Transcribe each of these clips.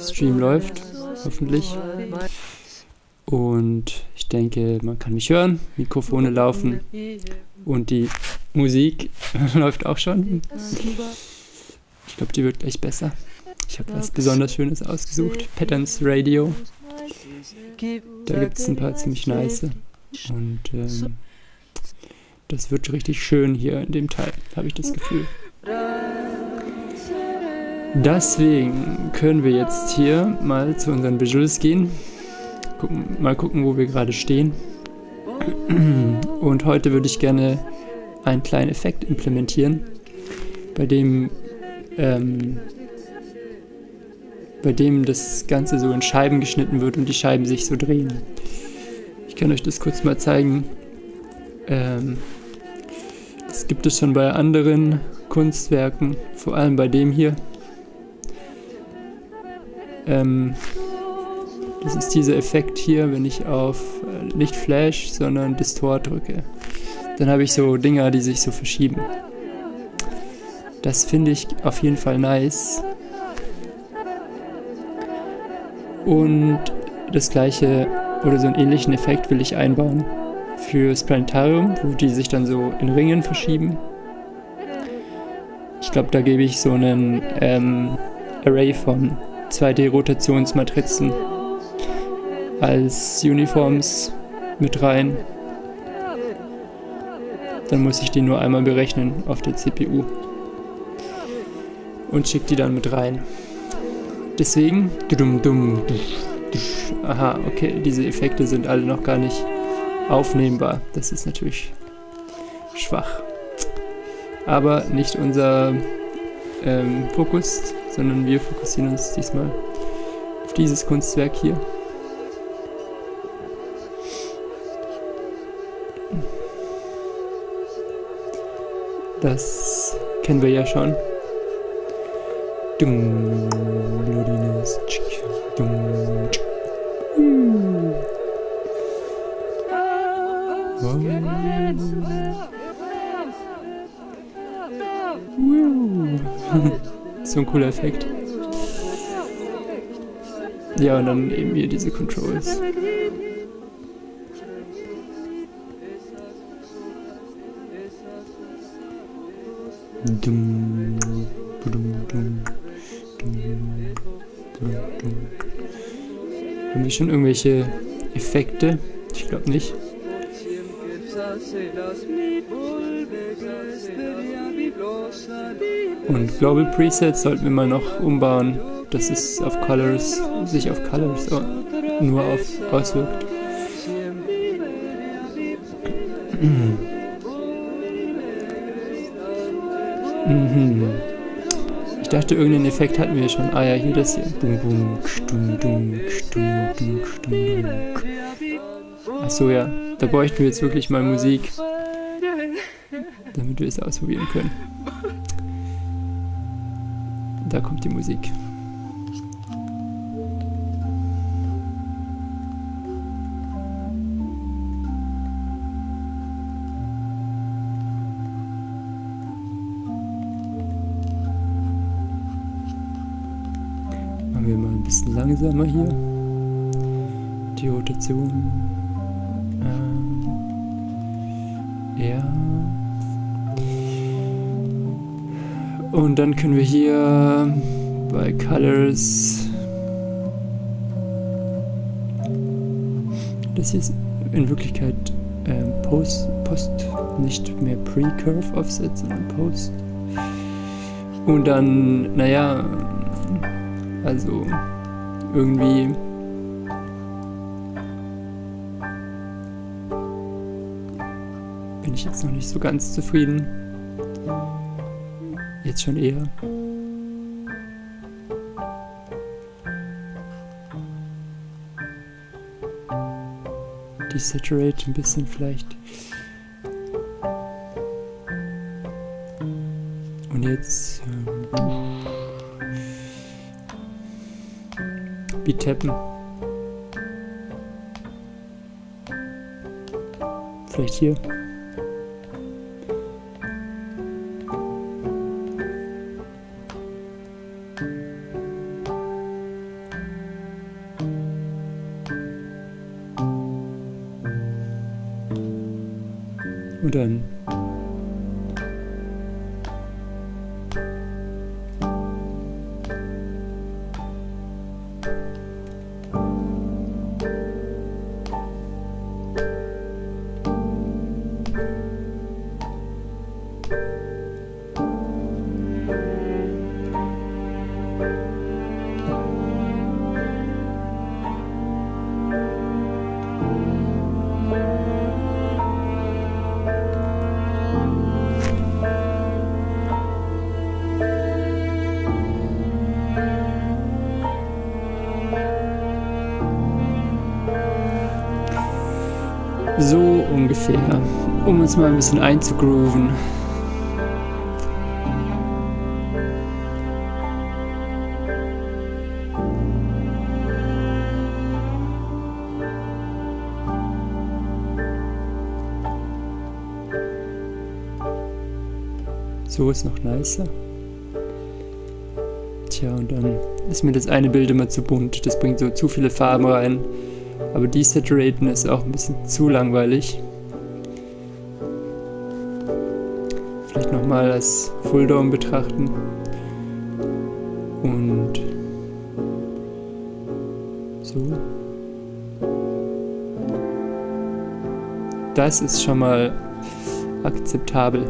Stream läuft, hoffentlich. Und ich denke, man kann mich hören, Mikrofone laufen und die Musik läuft auch schon. Ich glaube, die wird gleich besser. Ich habe was besonders Schönes ausgesucht, Patterns Radio. Da gibt es ein paar ziemlich nice. Und das wird richtig schön hier in dem Teil, habe ich das Gefühl. Deswegen können wir jetzt hier mal zu unseren Visuals gehen. Mal gucken, wo wir gerade stehen. Und heute würde ich gerne einen kleinen Effekt implementieren, bei dem das Ganze so in Scheiben geschnitten wird und die Scheiben sich so drehen. Ich kann euch das kurz mal zeigen. Das gibt es schon bei anderen Kunstwerken, vor allem bei dem hier. Das ist dieser Effekt hier, wenn ich auf nicht Flash, sondern Distort drücke. Dann habe ich so Dinger, die sich so verschieben. Das finde ich auf jeden Fall nice. Und das gleiche oder so einen ähnlichen Effekt will ich einbauen fürs Planetarium, wo die sich dann so in Ringen verschieben. Ich glaube, da gebe ich so einen Array von 2D-Rotationsmatrizen als Uniforms mit rein. Dann muss ich die nur einmal berechnen auf der CPU und schicke die dann mit rein. Deswegen, aha, okay, diese Effekte sind alle noch gar nicht aufnehmbar. Das ist natürlich schwach. Aber nicht unser Fokus, sondern wir fokussieren uns diesmal auf dieses Kunstwerk hier. Das kennen wir ja schon. Bloodiness. So ein cooler Effekt. Ja, und dann eben hier diese Controls. Haben wir schon irgendwelche Effekte? Ich glaube nicht. Und Global Presets sollten wir mal noch umbauen, dass es auf Colors, sich auf Colors nur auswirkt. Ich dachte, irgendeinen Effekt hatten wir schon. Ah ja, hier das hier. Achso, ja. Da bräuchten wir jetzt wirklich mal Musik, damit wir es ausprobieren können. Da kommt die Musik. Machen wir mal ein bisschen langsamer hier. Die Rotation. Ja. Und dann können wir hier bei Colors, das hier ist in Wirklichkeit Post, nicht mehr Pre-Curve Offset, sondern Post. Und dann, naja, also irgendwie bin ich jetzt noch nicht so ganz zufrieden. Jetzt schon eher. Desaturate ein bisschen vielleicht. Und jetzt Beat tappen. Vielleicht hier. Und dann so ungefähr, um uns mal ein bisschen einzugrooven. So ist noch nicer. Tja, und dann ist mir das eine Bild immer zu bunt. Das bringt so zu viele Farben rein. Aber desaturaten ist auch ein bisschen zu langweilig. Vielleicht nochmal als Full Dome betrachten. Und so. Das ist schon mal akzeptabel.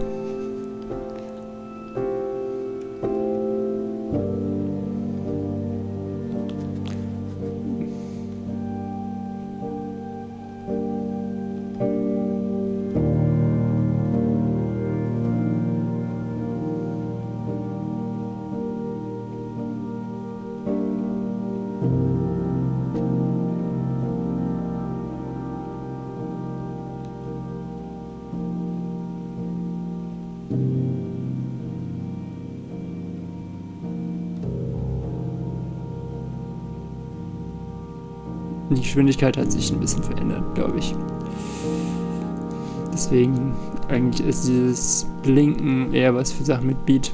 Die Geschwindigkeit hat sich ein bisschen verändert, glaube ich. Deswegen eigentlich ist dieses Blinken eher was für Sachen mit Beat.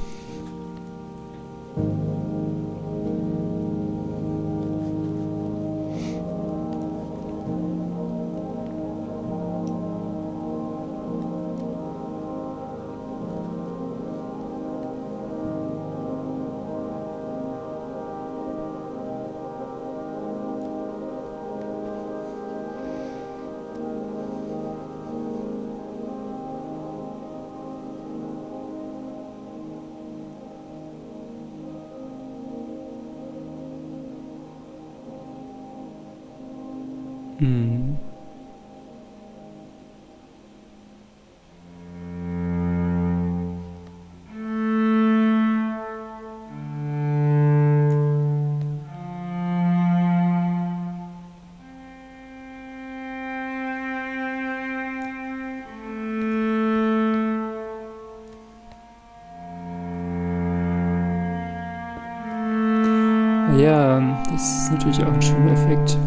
Mhm. Ja, das ist natürlich auch ein schöner Effekt.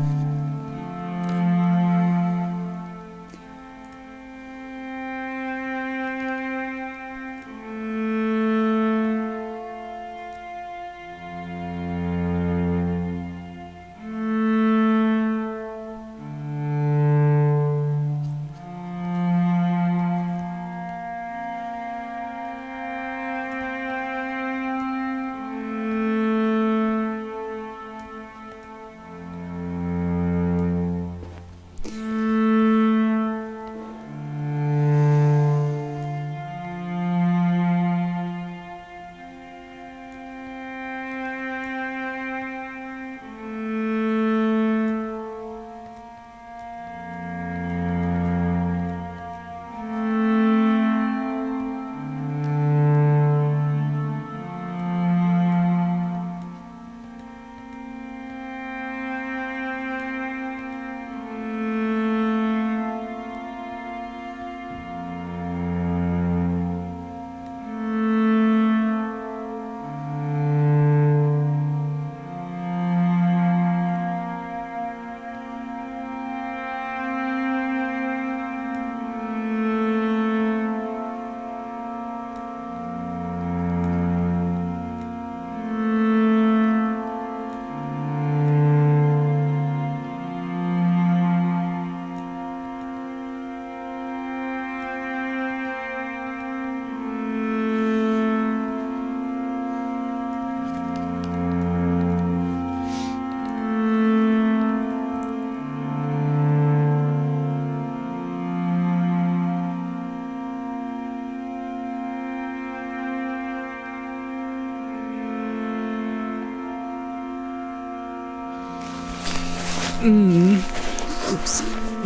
Ups.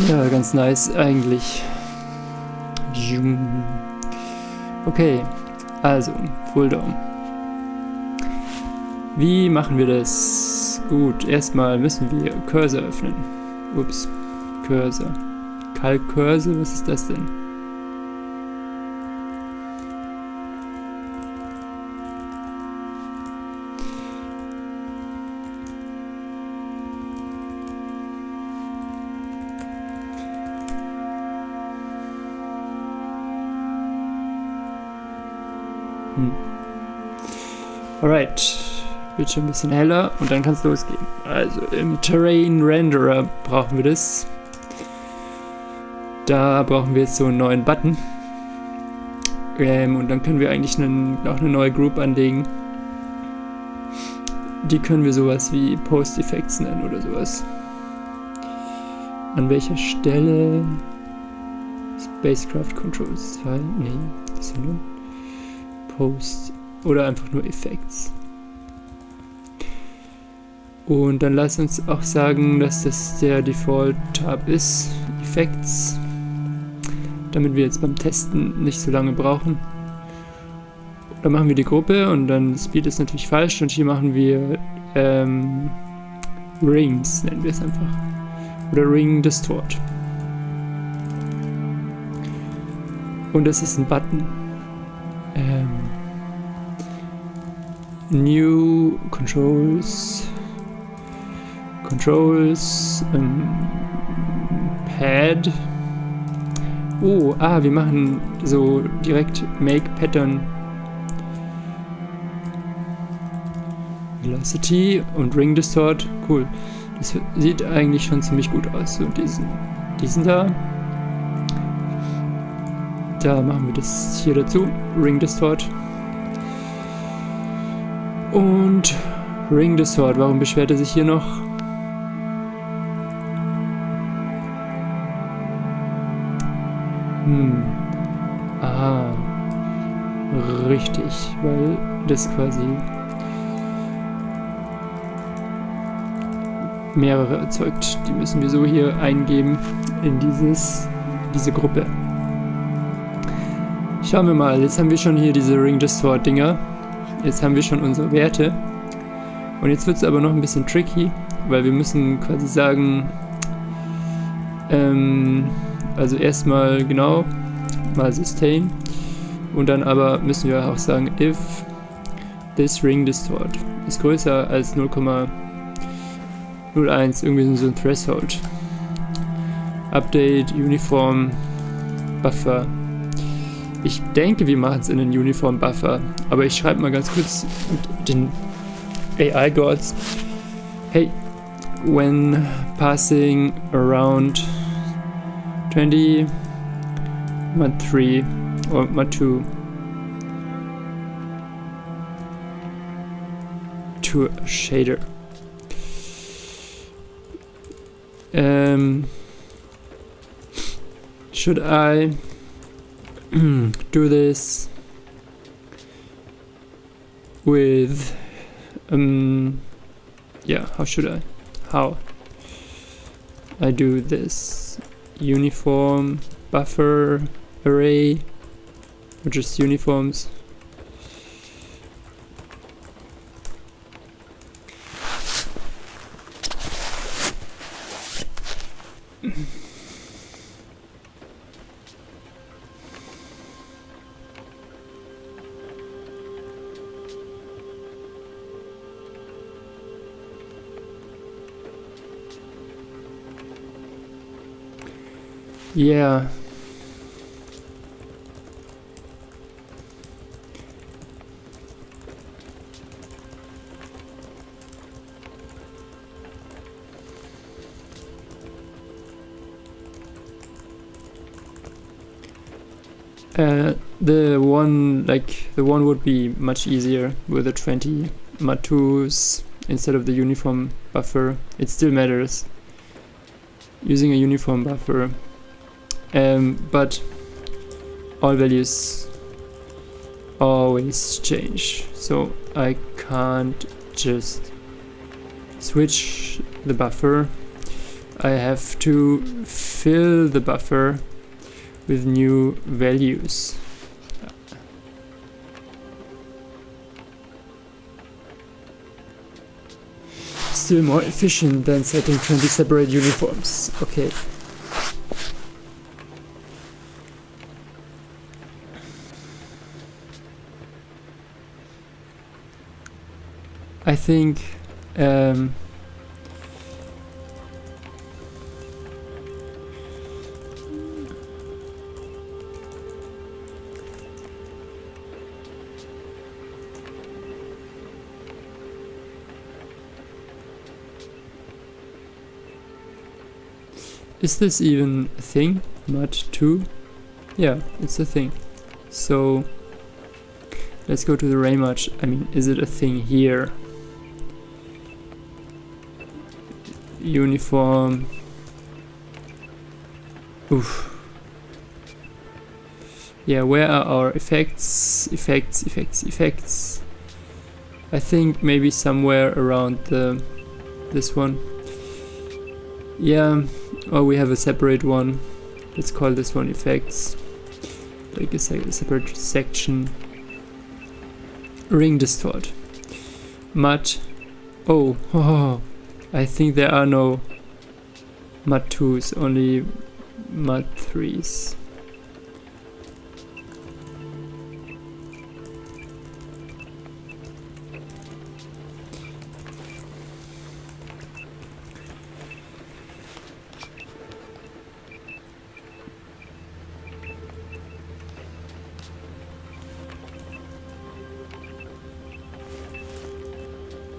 Ja, ganz nice eigentlich. Okay, also, Full Dome. Wie machen wir das? Gut, erstmal müssen wir Cursor öffnen. Ups, Cursor. Cursor, was ist das denn? Alright, wird schon ein bisschen heller und dann kann es losgehen. Also im Terrain Renderer brauchen wir das. Da brauchen wir jetzt so einen neuen Button. Und dann können wir eigentlich auch eine neue Group anlegen. Die können wir sowas wie Post Effects nennen oder sowas. An welcher Stelle? Spacecraft Controls 2? Nee, das ist ja nur Post. Oder einfach nur Effects. Und dann lass uns auch sagen, dass das der Default-Tab ist. Effects. Damit wir jetzt beim Testen nicht so lange brauchen. Dann machen wir die Gruppe und dann Speed ist natürlich falsch. Und hier machen wir Rings, nennen wir es einfach. Oder Ring Distort. Und das ist ein Button. New Controls Pad. Wir machen so direkt Make Pattern Velocity und Ring Distort. Cool. Das sieht eigentlich schon ziemlich gut aus. So diesen da. Da machen wir das hier dazu. Ring Distort. Und Ring Distort, warum beschwert er sich hier noch? Richtig, weil das quasi mehrere erzeugt. Die müssen wir so hier eingeben in diese Gruppe. Schauen wir mal, jetzt haben wir schon hier diese Ring Distort Dinger. Jetzt haben wir schon unsere Werte. Und jetzt wird es aber noch ein bisschen tricky, weil wir müssen quasi sagen, also erstmal genau, mal Sustain. Und dann aber müssen wir auch sagen, if this Ring Distort ist größer als 0,01, irgendwie so ein Threshold. Update Uniform Buffer. Ich denke, wir machen es in den Uniform Buffer, aber ich schreibe mal ganz kurz mit den AI Gods. Hey, when passing around 20 mod 3 or mod 2 to a shader. Should I do this with how I do this uniform buffer array or just uniforms? Yeah. The one would be much easier with the 20 mod2s instead of the uniform buffer. It still matters using a uniform buffer. But all values always change, so I can't just switch the buffer. I have to fill the buffer with new values. Still more efficient than setting 20 separate uniforms. Okay. I think is this even a thing? Mod 2? Yeah, it's a thing. So let's go to the Raymod. I mean, is it a thing here? Uniform. Oof. Yeah, where are our effects? Effects. I think maybe somewhere around this one. Yeah, or we have a separate one. Let's call this one effects. Like a separate section. Ring distort. Mod. Oh, I think there are no mod 2s, only mod 3s.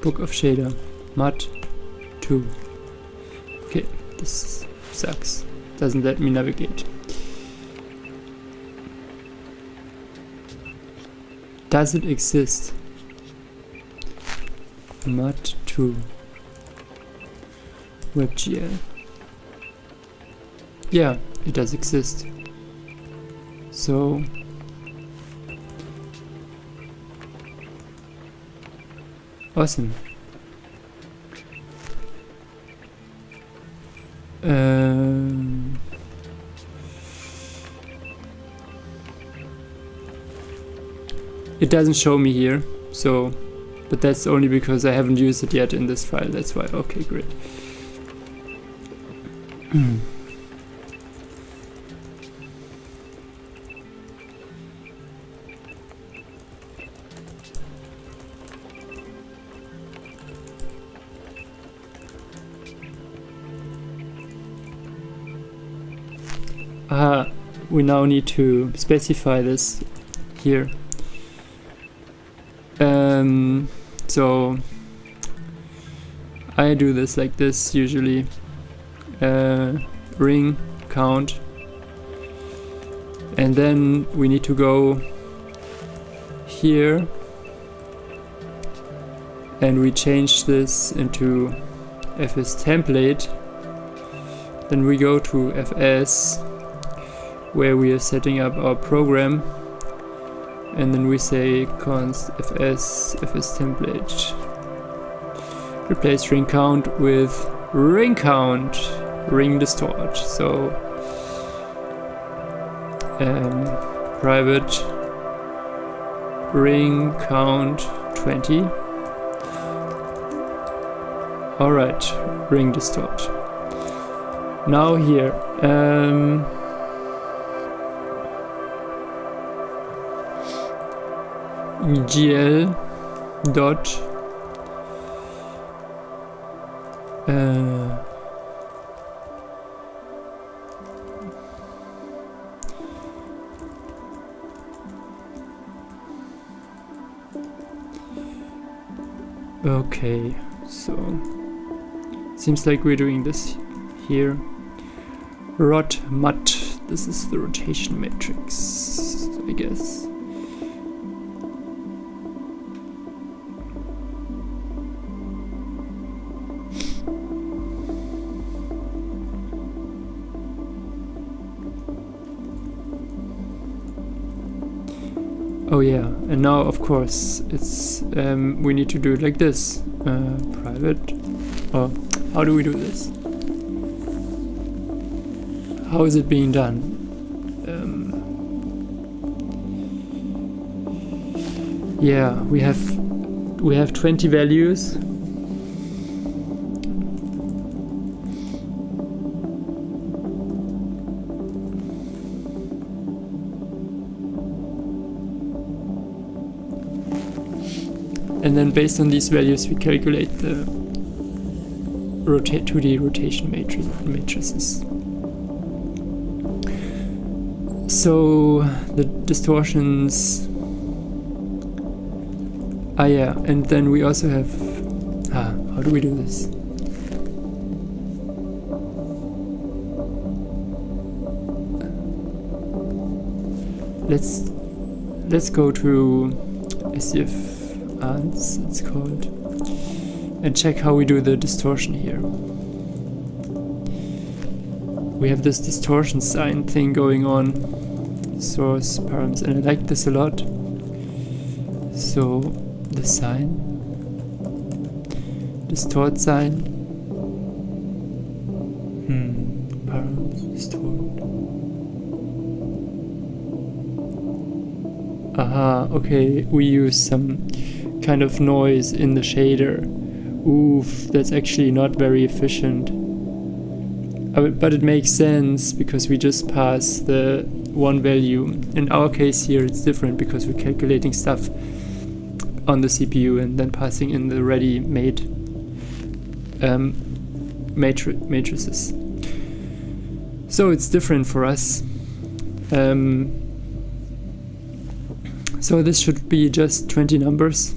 Book of Shader, mod 2. Okay, this sucks. Doesn't let me navigate. Does it exist? Mod 2. WebGL. Yeah, it does exist. So awesome. It doesn't show me here, so, but that's only because I haven't used it yet in this file, that's why. Okay, great. We now need to specify this here. So I do this like this usually. Ring count, and then we need to go here and we change this into fs template. Then we go to fs where we are setting up our program, and then we say const fs template, replace ring count with ring count, ring distort. So private ring count 20. Alright, ring distort. Now here gl dot okay, so seems like we're doing this here. Rot mut, this is the rotation matrix, I guess. Oh yeah, and now of course it's we need to do it like this. Private, or how do we do this? how is it being done? Yeah, we have 20 values. And then based on these values we calculate the 2D rotation matrices. So the distortions, yeah, and then we also have, how do we do this? Let's go to SCF Ants, it's called, and check how we do the distortion here. We have this distortion sign thing going on, source params, and I like this a lot. So the sign, distort sign, params, distort. Aha, okay, we use some kind of noise in the shader. Oof, that's actually not very efficient. But it makes sense because we just pass the one value. In our case here it's different because we're calculating stuff on the CPU and then passing in the ready-made matrices. So it's different for us. So this should be just 20 numbers.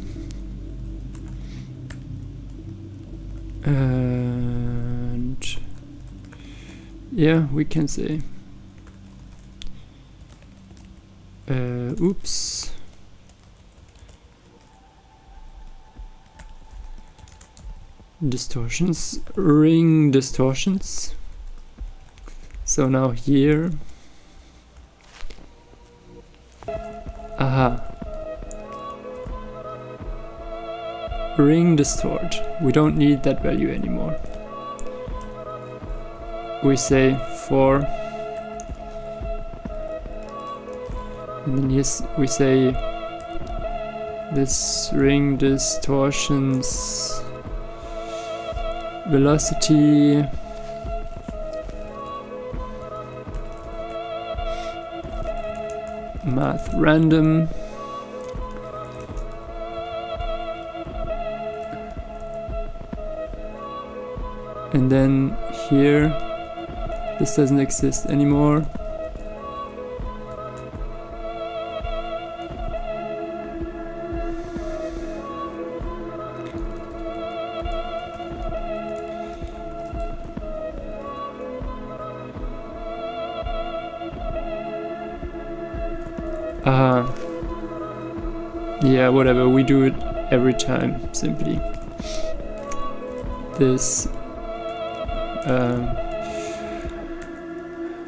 And yeah, we can say oops, distortions, ring distortions. So now here, ring distort, we don't need that value anymore. We say for, and then yes, we say this ring distortions velocity math random and then here this doesn't exist anymore. Yeah, whatever, we do it every time, simply. This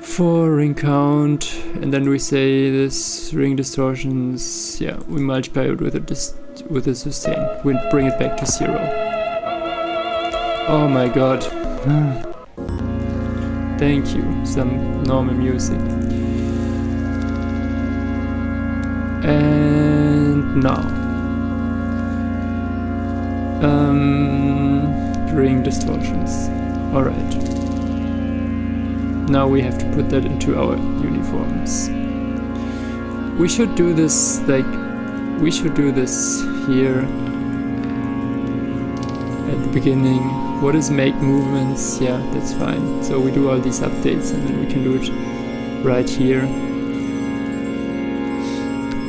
for ring count, and then we say this ring distortions, yeah, we multiply it with a sustain. We bring it back to 0. Oh my god. Thank you, some normal music. And now ring distortions. Alright. Now we have to put that into our uniforms. We should do this here at the beginning. What is make movements? Yeah, that's fine. So we do all these updates and then we can do it right here.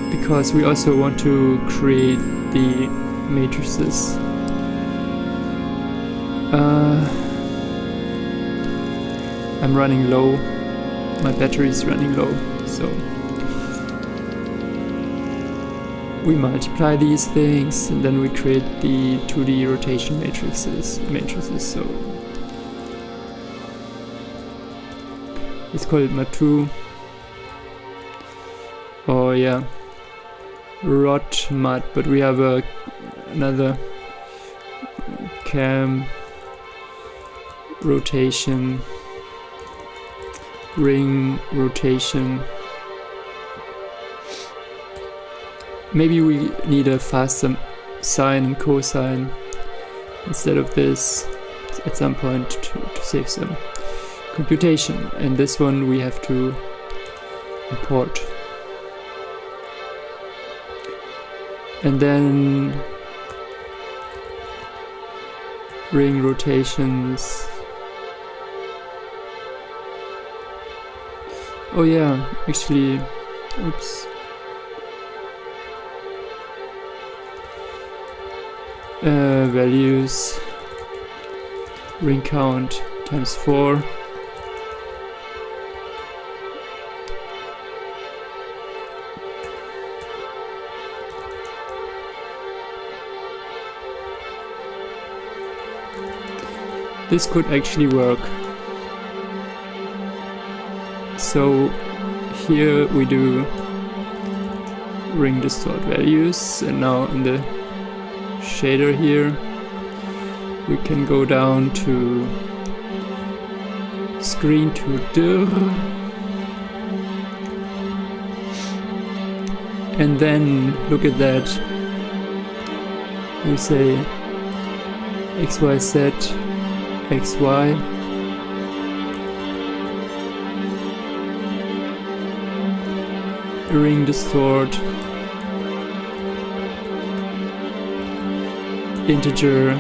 Because we also want to create the matrices. I'm running low, my battery is running low, so we multiply these things and then we create the 2D rotation matrices. So let's call it mat2. Oh yeah, rot mat, but we have another cam rotation ring rotation. Maybe we need a faster sine and cosine instead of this at some point to save some computation. And this one we have to import. And then ring rotations. Oh yeah, actually, oops. Values, ring count times 4. This could actually work. So here we do ring distort values, and now in the shader here we can go down to screen to dir, and then look at that, we say XYZ XY, ring distort, integer,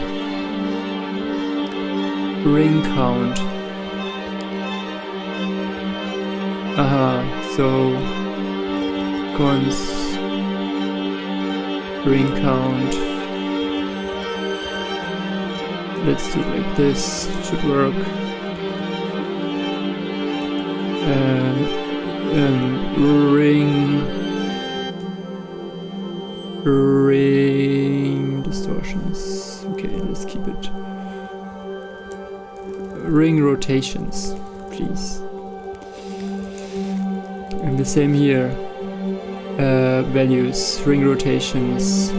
ring count. Aha, so cons ring count. Let's do it like this, should work. Ring distortions. Okay, let's keep it. Ring rotations, please. And the same here. Values, ring rotations.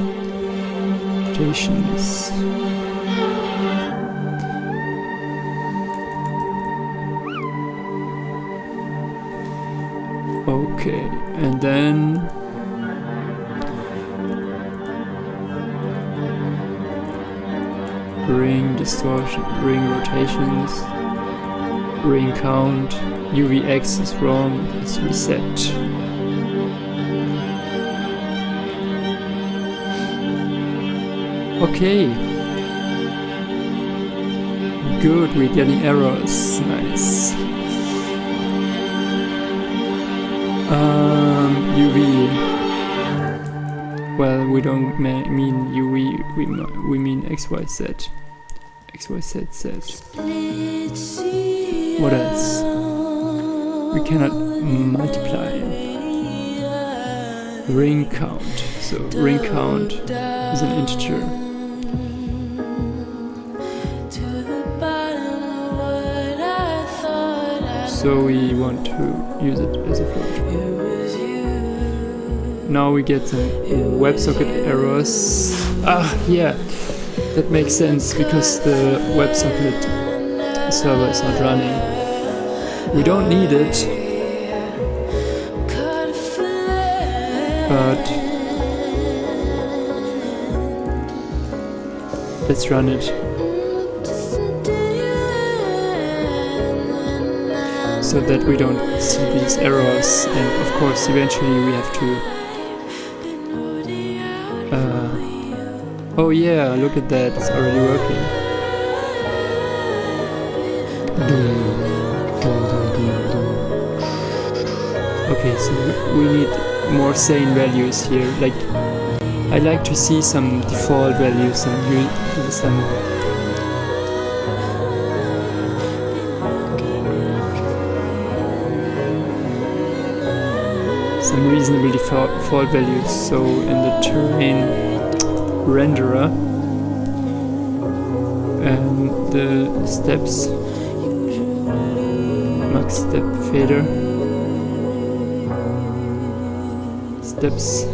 Okay, and then ring distortion, ring rotations, ring count, UVX is wrong, let's reset. Okay. Good, we're getting errors, nice. UV. Well, we don't mean UV, we mean XYZ. XYZ. What else? We cannot multiply. Ring count. So ring count is an integer. So we want to use it as a float. Now we get some WebSocket errors. Yeah, that makes sense because the WebSocket server is not running. We don't need it, but let's run it. So that we don't see these errors, and of course eventually we have to oh yeah, look at that, it's already working. Okay, so we need more sane values here. Like, I like to see some default values, some reasonable default values. So in the terrain renderer, the steps, max step fader, steps,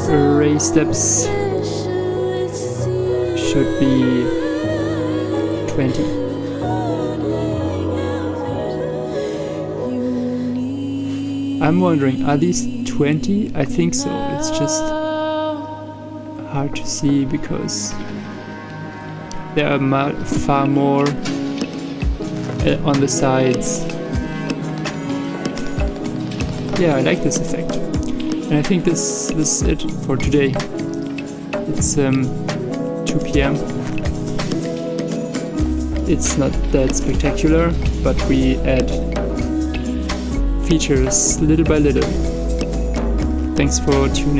array steps should be 20. I'm wondering, are these 20? I think so. It's just hard to see because there are far more on the sides. Yeah, I like this effect. And I think this is it for today. It's 2 p.m. It's not that spectacular, but we add features little by little. Thanks for tuning in.